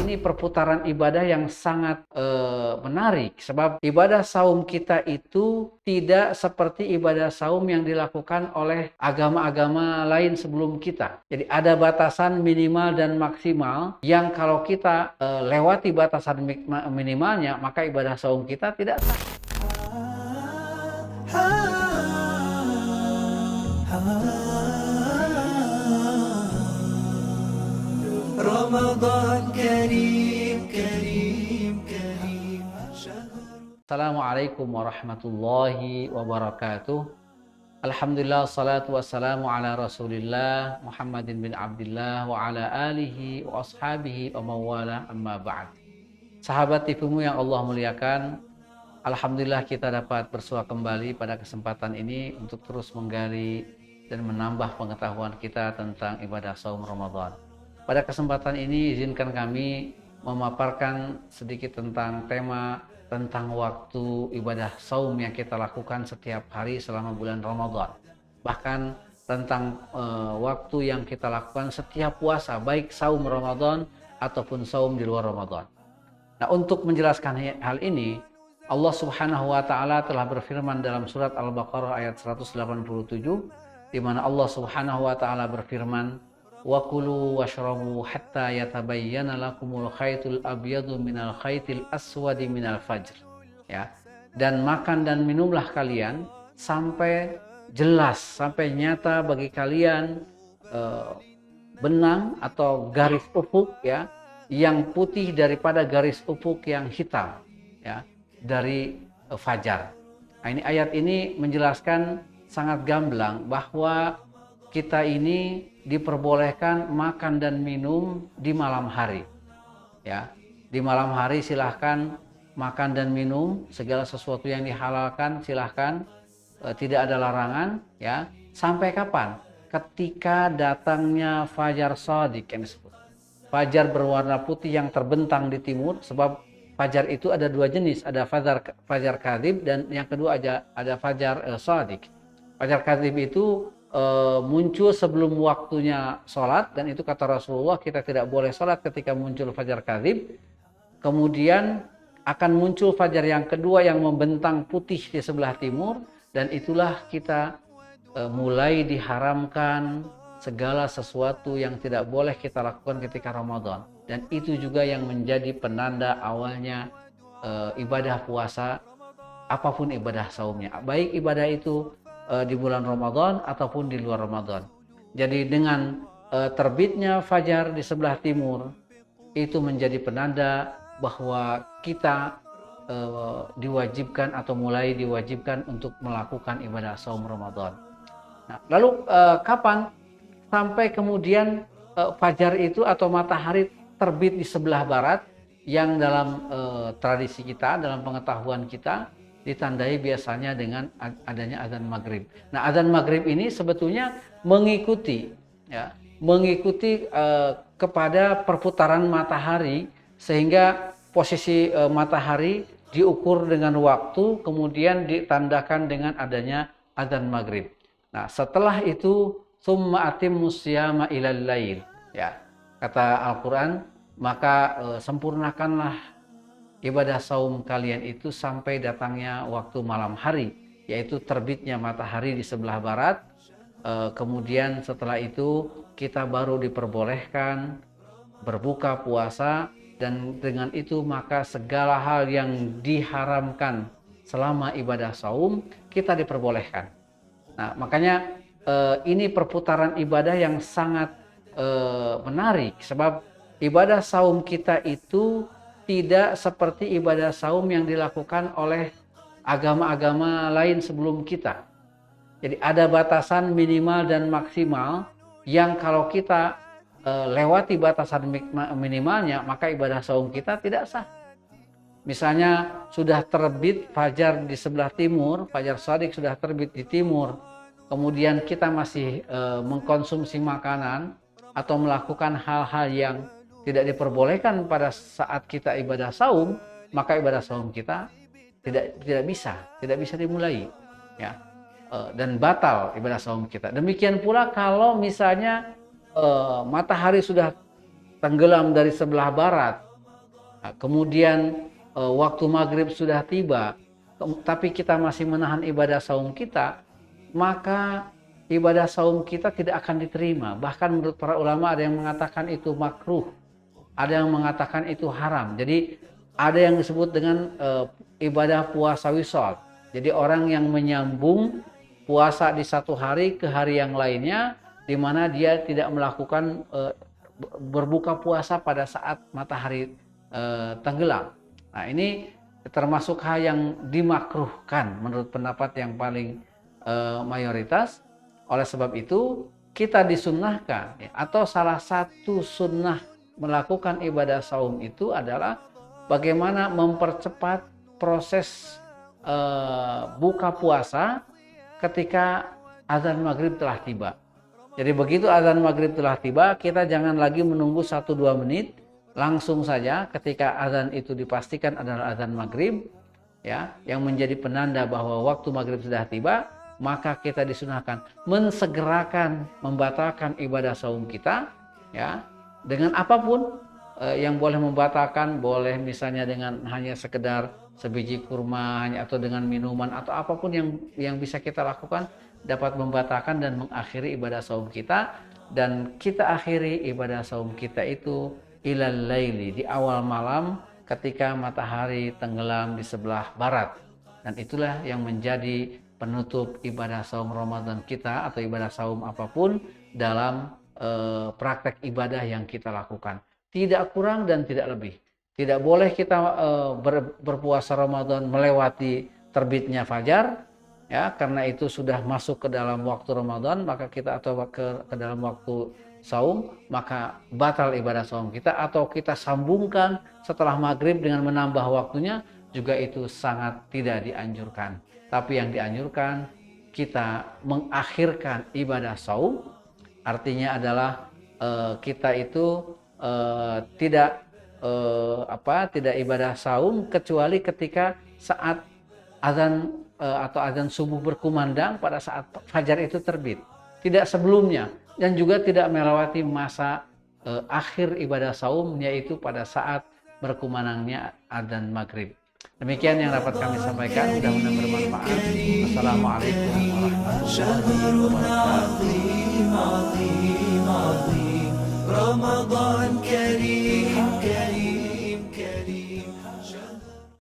ini perputaran ibadah yang sangat menarik, sebab ibadah saum kita itu tidak seperti ibadah saum yang dilakukan oleh agama-agama lain sebelum kita. Jadi ada batasan minimal dan maksimal yang kalau kita lewati batasan minimalnya, maka ibadah saum kita tidak sah. رمضان كريم كريم كريم. Assalamualaikum warahmatullahi wabarakatuh. Alhamdulillah, salatu wassalamu ala rasulillah Muhammadin bin Abdillah wa ala alihi wa ashabihi wa mawala, amma ba'd. Sahabat TVmu yang Allah muliakan, alhamdulillah kita dapat bersua kembali pada kesempatan ini untuk terus menggali dan menambah pengetahuan kita tentang ibadah saum Ramadan. Pada kesempatan ini izinkan kami memaparkan sedikit tentang tema tentang waktu ibadah saum yang kita lakukan setiap hari selama bulan Ramadan. Bahkan tentang waktu yang kita lakukan setiap puasa, baik saum Ramadan ataupun saum di luar Ramadan. Nah, untuk menjelaskan hal ini, Allah Subhanahu wa taala telah berfirman dalam surat Al-Baqarah ayat 187, di mana Allah Subhanahu wa taala berfirman, wa kulu washrabu hatta yatabayyana lakumul khaytul abyadu minal khaytil aswadi minal fajr. Ya. Dan makan dan minumlah kalian sampai jelas, sampai nyata bagi kalian benang atau garis ufuk, ya, yang putih daripada garis ufuk yang hitam, ya, dari fajar. Nah, ayat ini menjelaskan sangat gamblang bahwa kita ini diperbolehkan makan dan minum di malam hari. Ya, di malam hari silahkan makan dan minum segala sesuatu yang dihalalkan, silahkan, tidak ada larangan. Ya, sampai kapan? Ketika datangnya fajar shadiq yang disebut. Fajar berwarna putih yang terbentang di timur, sebab fajar itu ada dua jenis, ada fajar kadzib dan yang kedua ada fajar shadiq. Fajar kadzib itu muncul sebelum waktunya sholat, dan itu kata Rasulullah kita tidak boleh sholat ketika muncul fajar kadzib. Kemudian akan muncul fajar yang kedua yang membentang putih di sebelah timur, dan itulah kita mulai diharamkan segala sesuatu yang tidak boleh kita lakukan ketika Ramadan. Dan itu juga yang menjadi penanda awalnya ibadah puasa, apapun ibadah saumnya, baik ibadah itu di bulan Ramadan ataupun di luar Ramadan. Jadi dengan terbitnya fajar di sebelah timur, itu menjadi penanda bahwa kita diwajibkan atau mulai diwajibkan untuk melakukan ibadah saum Ramadan. Nah, lalu kapan sampai kemudian fajar itu atau matahari terbit di sebelah barat, yang dalam tradisi kita, dalam pengetahuan kita ditandai biasanya dengan adanya azan maghrib. Nah, azan maghrib ini sebetulnya mengikuti kepada perputaran matahari, sehingga posisi matahari diukur dengan waktu, kemudian ditandakan dengan adanya azan maghrib. Nah, setelah itu summa atimmus siyama ilal lail, ya, kata Al-Quran, maka sempurnakanlah ibadah saum kalian itu sampai datangnya waktu malam hari, yaitu terbitnya matahari di sebelah barat. Kemudian setelah itu kita baru diperbolehkan berbuka puasa, dan dengan itu maka segala hal yang diharamkan selama ibadah saum kita diperbolehkan. Nah, makanya ini perputaran ibadah yang sangat menarik, sebab ibadah saum kita itu tidak seperti ibadah saum yang dilakukan oleh agama-agama lain sebelum kita. Jadi ada batasan minimal dan maksimal yang kalau kita lewati batasan minimalnya, maka ibadah saum kita tidak sah. Misalnya sudah terbit fajar di sebelah timur, fajar shadiq sudah terbit di timur, kemudian kita masih mengkonsumsi makanan atau melakukan hal-hal yang tidak diperbolehkan pada saat kita ibadah saum, maka ibadah saum kita tidak bisa dimulai, ya, dan batal ibadah saum kita. Demikian pula kalau misalnya matahari sudah tenggelam dari sebelah barat, Nah, kemudian waktu maghrib sudah tiba, tapi kita masih menahan ibadah saum kita, maka ibadah saum kita tidak akan diterima. Bahkan menurut para ulama ada yang mengatakan itu makruh, ada yang mengatakan itu haram. Jadi ada yang disebut dengan ibadah puasa wisol. Jadi orang yang menyambung puasa di satu hari ke hari yang lainnya, di mana dia tidak melakukan berbuka puasa pada saat matahari tenggelam. Nah, ini termasuk hal yang dimakruhkan menurut pendapat yang paling mayoritas. Oleh sebab itu kita disunnahkan, ya, atau salah satu sunnah melakukan ibadah saum itu adalah bagaimana mempercepat proses buka puasa ketika azan maghrib telah tiba. Jadi begitu azan maghrib telah tiba, kita jangan lagi menunggu 1-2 menit, langsung saja ketika azan itu dipastikan adalah azan maghrib, ya, yang menjadi penanda bahwa waktu maghrib sudah tiba, maka kita disunahkan mensegerakan membatalkan ibadah saum kita, ya, dengan apapun yang boleh membatalkan, boleh misalnya dengan hanya sekedar sebiji kurma atau dengan minuman atau apapun yang bisa kita lakukan dapat membatalkan dan mengakhiri ibadah saum kita. Dan kita akhiri ibadah saum kita itu ilal laili, di awal malam ketika matahari tenggelam di sebelah barat. Dan itulah yang menjadi penutup ibadah saum Ramadan kita atau ibadah saum apapun dalam praktek ibadah yang kita lakukan. Tidak kurang dan tidak lebih. Tidak boleh kita berpuasa Ramadan melewati terbitnya fajar, ya, karena itu sudah masuk ke dalam waktu Ramadan, maka kita atau ke dalam waktu saum, maka batal ibadah saum kita. Atau kita sambungkan setelah maghrib dengan menambah waktunya, juga itu sangat tidak dianjurkan. Tapi yang dianjurkan kita mengakhirkan ibadah saum, artinya adalah kita itu tidak ibadah saum kecuali ketika saat azan atau azan subuh berkumandang pada saat fajar itu terbit, tidak sebelumnya, dan juga tidak melewati masa akhir ibadah saum, yaitu pada saat berkumandangnya azan maghrib. Demikian yang dapat kami sampaikan, mudah-mudahan bermanfaat. Assalamualaikum warahmatullahi wabarakatuh. رمضان كريم كريم